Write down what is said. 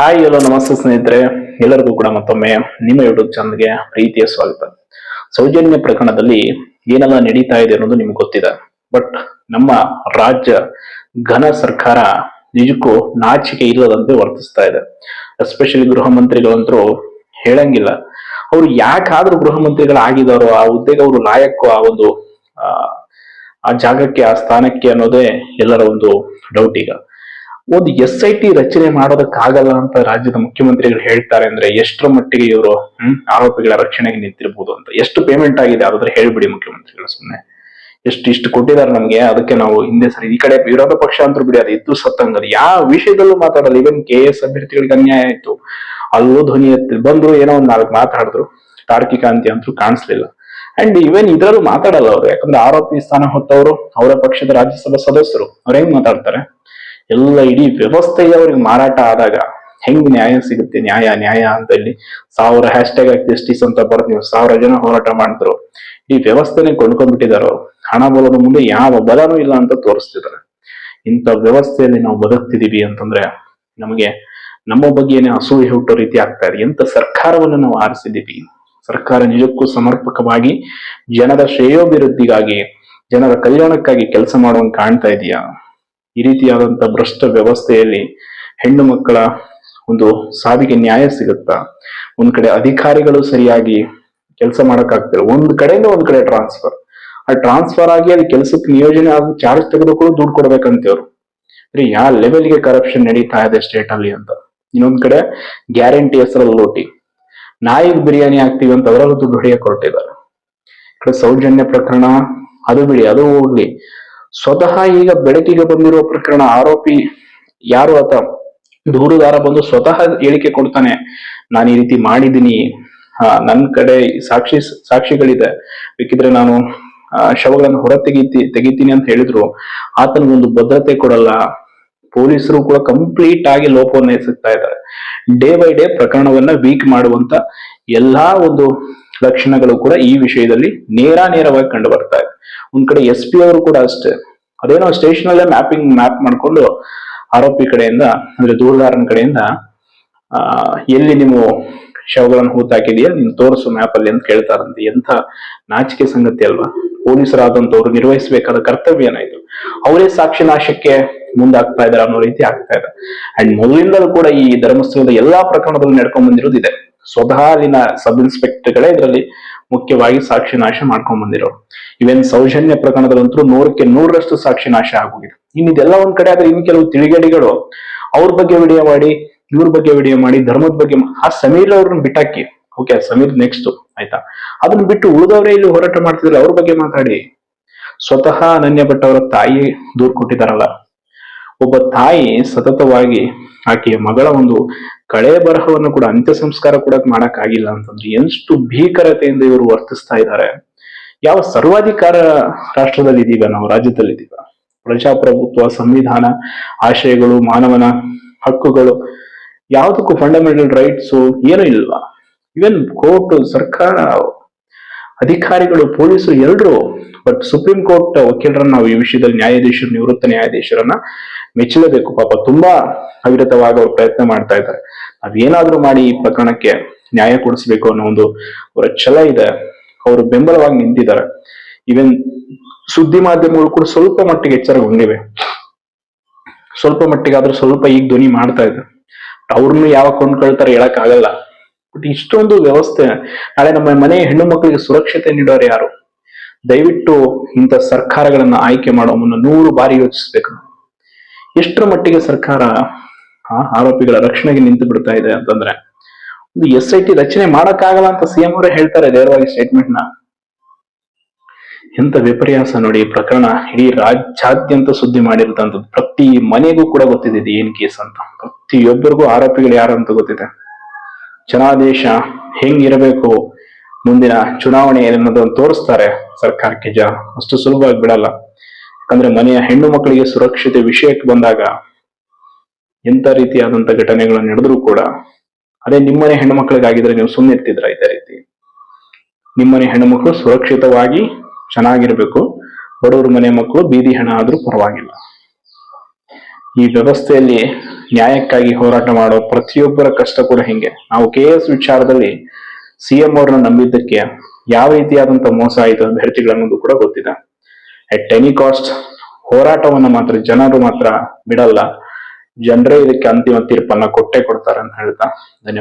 Hi hello ನಮಸ್ತೆ ಸ್ನೇಹಿತರೆ, ಎಲ್ಲರಿಗೂ ಕೂಡ ಮತ್ತೊಮ್ಮೆ ನಿಮ್ಮ ಯೂಟ್ಯೂಬ್ ಚಾನಲ್ಗೆ ಪ್ರೀತಿಯ ಸ್ವಾಗತ. ಸೌಜನ್ಯ ಪ್ರಕರಣದಲ್ಲಿ ಏನೆಲ್ಲ ನಡೀತಾ ಇದೆ ಅನ್ನೋದು ನಿಮ್ಗೆ ಗೊತ್ತಿದೆ. ಬಟ್ ನಮ್ಮ ರಾಜ್ಯ ಘನ ಸರ್ಕಾರ ನಿಜಕ್ಕೂ ನಾಚಿಕೆ ಇಲ್ಲದಂತೆ ವರ್ತಿಸ್ತಾ ಇದೆ. ಎಸ್ಪೆಷಲಿ ಗೃಹ ಮಂತ್ರಿಗಳಂತರೂ ಹೇಳಂಗಿಲ್ಲ. ಅವ್ರು ಯಾಕಾದ್ರೂ ಗೃಹ ಮಂತ್ರಿಗಳಾಗಿದ್ದಾರೋ, ಆ ಹುದ್ದೆಗೆ ಅವರು ಲಾಯಕ್ಕೋ, ಆ ಆ ಜಾಗಕ್ಕೆ, ಆ ಸ್ಥಾನಕ್ಕೆ ಅನ್ನೋದೇ ಎಲ್ಲರ ಒಂದು ಡೌಟ್. ಈಗ ಒಂದು SIT ರಚನೆ ಮಾಡೋದಕ್ಕಾಗಲ್ಲ ಅಂತ ರಾಜ್ಯದ ಮುಖ್ಯಮಂತ್ರಿಗಳು ಹೇಳ್ತಾರೆ ಅಂದ್ರೆ ಎಷ್ಟರ ಮಟ್ಟಿಗೆ ಇವರು ಆರೋಪಿಗಳ ರಕ್ಷಣೆಗೆ ನಿಂತಿರ್ಬೋದು ಅಂತ. ಎಷ್ಟು ಪೇಮೆಂಟ್ ಆಗಿದೆ ಅದಾದ್ರೆ ಹೇಳ್ಬಿಡಿ ಮುಖ್ಯಮಂತ್ರಿಗಳು. ಸುಮ್ಮನೆ ಇಷ್ಟು ಕೊಟ್ಟಿದ್ದಾರೆ ನಮ್ಗೆ, ಅದಕ್ಕೆ ನಾವು ಹಿಂದೆ ಸರಿ. ಈ ಕಡೆ ವಿರೋಧ ಪಕ್ಷ ಅಂತೂ ಬಿಡಿ, ಅದು ಇದ್ದು ಸತ್ತಂಗದು ಯಾವ ವಿಷಯದಲ್ಲೂ ಮಾತಾಡಲ್ಲ. ಇವನ್ KS ಅಭ್ಯರ್ಥಿಗಳಿಗೆ ಅನ್ಯಾಯ ಆಯ್ತು, ಅಲ್ಲೂ ಧ್ವನಿ ಎತ್ತಿ ಬಂದ್ರು, ಏನೋ ಒಂದ್ 4 ಮಾತಾಡಿದ್ರು. ತಾರ್ಕಿಕ ಅಂತ್ಯ ಅಂತೂ ಕಾಣಿಸ್ಲಿಲ್ಲ. ಅಂಡ್ ಇವನ್ ಇದ್ರಲ್ಲೂ ಮಾತಾಡಲ್ಲ ಅವ್ರು, ಯಾಕಂದ್ರೆ ಆರೋಪಿ ಸ್ಥಾನ ಹೊತ್ತವರು ಅವರ ಪಕ್ಷದ ರಾಜ್ಯಸಭಾ ಸದಸ್ಯರು. ಅವ್ರ ಹೆಂಗ್ ಮಾತಾಡ್ತಾರೆ? ಎಲ್ಲ ಇಡೀ ವ್ಯವಸ್ಥೆಗೆ ಅವ್ರಿಗೆ ಮಾರಾಟ ಆದಾಗ ಹೆಂಗ್ ನ್ಯಾಯ ಸಿಗುತ್ತೆ? ನ್ಯಾಯ ನ್ಯಾಯ ಅಂತ ಇಲ್ಲಿ 1000 ಹ್ಯಾಶ್ಟ್ಯಾಗ್ ಜಸ್ಟಿಸ್ ಅಂತ ಬರೆದು ನೀವು 1000 ಜನ ಹೋರಾಟ ಮಾಡಿದ್ರು. ಈ ವ್ಯವಸ್ಥೆನೆ ಕೊಂಡ್ಕೊಂಡ್ಬಿಟ್ಟಿದಾರ. ಹಣ ಬಲದ ಮುಂದೆ ಯಾವ ಬಲನೂ ಇಲ್ಲ ಅಂತ ತೋರಿಸ್ತಿದ್ದಾರೆ. ಇಂಥ ವ್ಯವಸ್ಥೆಯಲ್ಲಿ ನಾವು ಬದುಕ್ತಿದೀವಿ ಅಂತಂದ್ರೆ ನಮಗೆ ನಮ್ಮ ಬಗ್ಗೆನೇ ಅಸೂಯೆ ಹುಟ್ಟೋ ರೀತಿ ಆಗ್ತಾ ಇದೆ. ಎಂತ ಸರ್ಕಾರವನ್ನು ನಾವು ಆರಿಸಿದೀವಿ. ಸರ್ಕಾರ ನಿಜಕ್ಕೂ ಸಮರ್ಪಕವಾಗಿ ಜನರ ಶ್ರೇಯೋಭಿವೃದ್ಧಿಗಾಗಿ, ಜನರ ಕಲ್ಯಾಣಕ್ಕಾಗಿ ಕೆಲಸ ಮಾಡುವಂಗೆ ಕಾಣ್ತಾ ಇದೆಯಾ? ಈ ರೀತಿಯಾದಂತ ಭ್ರಷ್ಟ ವ್ಯವಸ್ಥೆಯಲ್ಲಿ ಹೆಣ್ಣು ಮಕ್ಕಳ ಒಂದು ಸಾವಿಗೆ ನ್ಯಾಯ ಸಿಗುತ್ತಾ? ಒಂದ್ ಕಡೆ ಅಧಿಕಾರಿಗಳು ಸರಿಯಾಗಿ ಕೆಲಸ ಮಾಡಕ್ಕಾಗ್ತಿಲ್ಲ, ಒಂದ್ ಕಡೆಯಿಂದ ಒಂದ್ ಕಡೆ ಟ್ರಾನ್ಸ್ಫರ್. ಆ ಟ್ರಾನ್ಸ್ಫರ್ ಆಗಿ ಅಲ್ಲಿ ಕೆಲಸಕ್ಕೆ ನಿಯೋಜನೆ ಆಗಿ ಚಾರ್ಜ್ ತೆಗೆದುಕೊಂಡು ದುಡ್ಡು ಕೊಡ್ಬೇಕಂತವ್ರು. ಯಾವ ಲೆವೆಲ್ಗೆ ಕರಪ್ಷನ್ ನಡೀತಾ ಇದೆ ಸ್ಟೇಟ್ ಅಲ್ಲಿ ಅಂತ. ಇನ್ನೊಂದ್ ಕಡೆ ಗ್ಯಾರಂಟಿ ಹೆಸರಲ್ಲಿ ಲೋಟಿ, ನಾಯಿಗೆ ಬಿರಿಯಾನಿ ಹಾಕ್ತಿವಿ ಅಂತ ಅವರಲ್ಲೂ ದುಡ್ಡು ಹೊಡೆಯಕ್ಕೆ ಹೊರಟಿದ್ದಾರೆ. ಕಡೆ ಸೌಜನ್ಯ ಪ್ರಕರಣ ಅದು ಬಿಡಿ, ಅದು ಹೋಗ್ಲಿ. ಸ್ವತಃ ಈಗ ಬೆಳಕಿಗೆ ಬಂದಿರುವ ಪ್ರಕರಣ, ಆರೋಪಿ ಯಾರು ಆತ ದೂರುದಾರ ಬಂದು ಸ್ವತಃ ಹೇಳಿಕೆ ಕೊಡ್ತಾನೆ, ನಾನು ಈ ರೀತಿ ಮಾಡಿದ್ದೀನಿ, ನನ್ ಕಡೆ ಸಾಕ್ಷಿಗಳಿದೆ, ಬೇಕಿದ್ರೆ ನಾನು ಶವಗಳನ್ನು ಹೊರ ತೆಗಿತೀನಿ ಅಂತ ಹೇಳಿದ್ರು. ಆತನಿಗೊಂದು ಭದ್ರತೆ ಕೊಡಲ್ಲ. ಪೊಲೀಸರು ಕೂಡ ಕಂಪ್ಲೀಟ್ ಆಗಿ ಲೋಪವನ್ನು ಎಸಗ್ತಾ ಇದ್ದಾರೆ. ಡೇ ಬೈ ಡೇ ಪ್ರಕರಣವನ್ನ ವೀಕ್ ಮಾಡುವಂತ ಎಲ್ಲಾ ಒಂದು ಲಕ್ಷಣಗಳು ಕೂಡ ಈ ವಿಷಯದಲ್ಲಿ ನೇರವಾಗಿ ಕಂಡು ಬರ್ತಾ ಇದೆ. ಒಂದ್ ಕಡೆ SP ಅವರು ಕೂಡ ಅಷ್ಟೇ, ಅದೇನೋ ಸ್ಟೇಷನ್ ಅಲ್ಲೇ ಮ್ಯಾಪ್ ಮಾಡ್ಕೊಂಡು ಆರೋಪಿ ಕಡೆಯಿಂದ ಅಂದ್ರೆ ದೂರುದಾರನ ಕಡೆಯಿಂದ ಎಲ್ಲಿ ನೀವು ಶವಗಳನ್ನು ಹೂತಾಕಿದೆಯಾ ನೀನು ತೋರಿಸು ಮ್ಯಾಪ್ ಅಲ್ಲಿ ಅಂತ ಕೇಳ್ತಾರಂತೆ. ಎಂಥ ನಾಚಿಕೆ ಸಂಗತಿ ಅಲ್ವಾ? ಪೊಲೀಸರಾದಂತವ್ರು ನಿರ್ವಹಿಸಬೇಕಾದ ಕರ್ತವ್ಯ ಏನಾಯ್ತು? ಅವರೇ ಸಾಕ್ಷಿ ನಾಶಕ್ಕೆ ಮುಂದಾಗ್ತಾ ಇದಾರೆ ಅನ್ನೋ ರೀತಿ ಆಗ್ತಾ ಇದೆ. ಅಂಡ್ ಮೊದಲಿಂದಲೂ ಕೂಡ ಈ ಧರ್ಮಸ್ಥಳದ ಎಲ್ಲಾ ಪ್ರಕರಣದಲ್ಲಿ ನಡ್ಕೊಂಡ್ ಬಂದಿರೋದು ಇದೆ. ಸ್ವತಃ ಅಲ್ಲಿನ ಸಬ್ ಇನ್ಸ್ಪೆಕ್ಟರ್ಗಳೇ ಇದರಲ್ಲಿ ಮುಖ್ಯವಾಗಿ ಸಾಕ್ಷಿ ನಾಶ ಮಾಡ್ಕೊಂಡ್ ಬಂದಿರೋರು. ಇವನ್ ಸೌಜನ್ಯ ಪ್ರಕರಣದಲ್ಲಂತೂ 100ಕ್ಕೆ 100ರಷ್ಟು ಸಾಕ್ಷಿ ನಾಶ ಆಗೋಗಿದೆ. ಇದೆಲ್ಲ ಒಂದ್ ಕಡೆ ಆದ್ರೆ ಇನ್ನು ಕೆಲವು ತಿಳಿಗೇಡಿಗಳು ಅವ್ರ ಬಗ್ಗೆ ವಿಡಿಯೋ ಮಾಡಿ, ಇವ್ರ ಬಗ್ಗೆ ವಿಡಿಯೋ ಮಾಡಿ, ಧರ್ಮದ ಬಗ್ಗೆ ಆ ಸಮೀರ್ ಅವ್ರನ್ನ ಬಿಟ್ಟಾಕಿ. ಓಕೆ, ಸಮೀರ್ ನೆಕ್ಸ್ಟ್ ಆಯ್ತಾ, ಅದನ್ನ ಬಿಟ್ಟು ಉಳಿದವರೇ ಇಲ್ಲಿ ಹೋರಾಟ ಮಾಡ್ತಿದ್ರೆ ಅವ್ರ ಬಗ್ಗೆ ಮಾತಾಡಿ. ಸ್ವತಃ ಅನನ್ಯ ಭಟ್ ಅವರ ತಾಯಿ ದೂರು ಕೊಟ್ಟಿದಾರಲ್ಲ, ಒಬ್ಬ ತಾಯಿ ಸತತವಾಗಿ ಆಕೆಯ ಮಗಳ ಒಂದು ಕಳೆ ಬರಹವನ್ನು ಕೂಡ ಅಂತ್ಯ ಸಂಸ್ಕಾರ ಕೂಡ ಮಾಡಕ್ ಆಗಿಲ್ಲ ಅಂತಂದ್ರೆ ಎಷ್ಟು ಭೀಕರತೆಯಿಂದ ಇವರು ವರ್ತಿಸ್ತಾ ಇದ್ದಾರೆ. ಯಾವ ಸರ್ವಾಧಿಕಾರ ರಾಷ್ಟ್ರದಲ್ಲಿ ಇದೀವ ನಾವು? ರಾಜ್ಯದಲ್ಲಿ ಇದೀವ? ಪ್ರಜಾಪ್ರಭುತ್ವ, ಸಂವಿಧಾನ, ಆಶಯಗಳು, ಮಾನವನ ಹಕ್ಕುಗಳು ಯಾವುದಕ್ಕೂ ಫಂಡಮೆಂಟಲ್ ರೈಟ್ಸ್ ಏನೂ ಇಲ್ವಾ? ಇವನ್ ಕೋರ್ಟ್, ಸರ್ಕಾರ, ಅಧಿಕಾರಿಗಳು, ಪೊಲೀಸರು ಎಲ್ರು. ಬಟ್ ಸುಪ್ರೀಂ ಕೋರ್ಟ್ ವಕೀಲರನ್ನ ನಾವು ಈ ವಿಷಯದಲ್ಲಿ ನಿವೃತ್ತ ನ್ಯಾಯಾಧೀಶರನ್ನ ಮೆಚ್ಚಲೇಬೇಕು. ಪಾಪ ತುಂಬಾ ಅವಿರತವಾಗಿ ಅವ್ರು ಪ್ರಯತ್ನ ಮಾಡ್ತಾ ಇದ್ದಾರೆ. ನಾವೇನಾದ್ರೂ ಮಾಡಿ ಈ ಪ್ರಕರಣಕ್ಕೆ ನ್ಯಾಯ ಕೊಡಿಸ್ಬೇಕು ಅನ್ನೋ ಒಂದು ಅವರ ಛಲ ಇದೆ. ಅವರು ಬೆಂಬಲವಾಗಿ ನಿಂತಿದ್ದಾರೆ. ಇವನ್ ಸುದ್ದಿ ಮಾಧ್ಯಮಗಳು ಕೂಡ ಸ್ವಲ್ಪ ಮಟ್ಟಿಗೆ ಎಚ್ಚರಗೊಂಡಿವೆ. ಸ್ವಲ್ಪ ಮಟ್ಟಿಗೆ ಆದ್ರೂ ಸ್ವಲ್ಪ ಈಗ ಧ್ವನಿ ಮಾಡ್ತಾ ಇದೆ. ಅವ್ರನ್ನು ಯಾವಾಗ ಕೊಂಡ್ಕೊಳ್ತಾರೆ ಹೇಳಕ್ ಆಗಲ್ಲ. ಬಟ್ ಇಷ್ಟೊಂದು ವ್ಯವಸ್ಥೆ, ನಾಳೆ ನಮ್ಮ ಮನೆ ಹೆಣ್ಣು ಮಕ್ಕಳಿಗೆ ಸುರಕ್ಷತೆ ನೀಡೋರು ಯಾರು? ದಯವಿಟ್ಟು ಇಂಥ ಸರ್ಕಾರಗಳನ್ನ ಆಯ್ಕೆ ಮಾಡೋ ಮುನ್ನ 100 ಬಾರಿ ಯೋಚಿಸ್ಬೇಕು. ಎಷ್ಟರ ಮಟ್ಟಿಗೆ ಸರ್ಕಾರ ಆರೋಪಿಗಳ ರಕ್ಷಣೆಗೆ ನಿಂತು ಬಿಡ್ತಾ ಇದೆ ಅಂತಂದ್ರೆ, ಒಂದು SIT ರಚನೆ ಮಾಡಕ್ಕಾಗಲ್ಲ ಅಂತ CM ಅವರೇ ಹೇಳ್ತಾರೆ ನೇರವಾಗಿ ಸ್ಟೇಟ್ಮೆಂಟ್ ನ. ಎಂತ ವಿಪರ್ಯಾಸ ನೋಡಿ. ಈ ಪ್ರಕರಣ ಇಡೀ ರಾಜ್ಯಾದ್ಯಂತ ಸುದ್ದಿ ಮಾಡಿರ್ತಂಥದ್ದು. ಪ್ರತಿ ಮನೆಗೂ ಕೂಡ ಗೊತ್ತಿದೆ ಏನ್ ಕೇಸ್ ಅಂತ. ಪ್ರತಿಯೊಬ್ಬರಿಗೂ ಆರೋಪಿಗಳು ಯಾರು ಅಂತ ಗೊತ್ತಿದೆ. ಜನಾದೇಶ ಹೆಂಗಿರಬೇಕು, ಮುಂದಿನ ಚುನಾವಣೆ ಅನ್ನೋದನ್ನು ತೋರಿಸ್ತಾರೆ ಸರ್ಕಾರಕ್ಕೆ ಜನ. ಅಷ್ಟು ಸುಲಭವಾಗಿ ಬಿಡಲ್ಲ. ಯಾಕಂದ್ರೆ ಮನೆಯ ಹೆಣ್ಣು ಮಕ್ಕಳಿಗೆ ಸುರಕ್ಷತೆ ವಿಷಯಕ್ಕೆ ಬಂದಾಗ ಎಂತ ರೀತಿಯಾದಂತ ಘಟನೆಗಳು ನಡೆದ್ರು ಕೂಡ, ಅದೇ ನಿಮ್ಮನೆ ಹೆಣ್ಣು ಮಕ್ಕಳಿಗಾಗಿದ್ರೆ ನೀವು ಸುಮ್ಮನೆ ಇರ್ತಿದ್ರ? ಇದೇ ರೀತಿ ನಿಮ್ಮನೆ ಹೆಣ್ಣು ಮಕ್ಕಳು ಸುರಕ್ಷಿತವಾಗಿ ಚೆನ್ನಾಗಿರ್ಬೇಕು. ಬಡವ್ರ ಮನೆ ಮಕ್ಕಳು ಬೀದಿ ಹೆಣ ಆದ್ರೂ ಪರವಾಗಿಲ್ಲ. ಈ ವ್ಯವಸ್ಥೆಯಲ್ಲಿ ನ್ಯಾಯಕ್ಕಾಗಿ ಹೋರಾಟ ಮಾಡೋ ಪ್ರತಿಯೊಬ್ಬರ ಕಷ್ಟ ಕೂಡ ಹಿಂಗೆ. ನಾವು KS ವಿಚಾರದಲ್ಲಿ CM ಅವ್ರನ್ನ ನಂಬಿದ್ದಕ್ಕೆ ಯಾವ ರೀತಿಯಾದಂತ ಮೋಸ ಆಯಿತು ಅಭ್ಯರ್ಥಿಗಳನ್ನೋದು ಕೂಡ ಗೊತ್ತಿದೆ. ಅಟ್ ಎನಿ ಕಾಸ್ಟ್ ಹೋರಾಟವನ್ನ ಮಾತ್ರ ಜನರು ಮಾತ್ರ ಬಿಡಲ್ಲ. ಜನರೇ ಇದಕ್ಕೆ ಅಂತಿಮ ತೀರ್ಪನ್ನ ಕೊಟ್ಟೇ ಕೊಡ್ತಾರೆ ಅಂತ ಹೇಳ್ತಾ ಧನ್ಯವಾದ.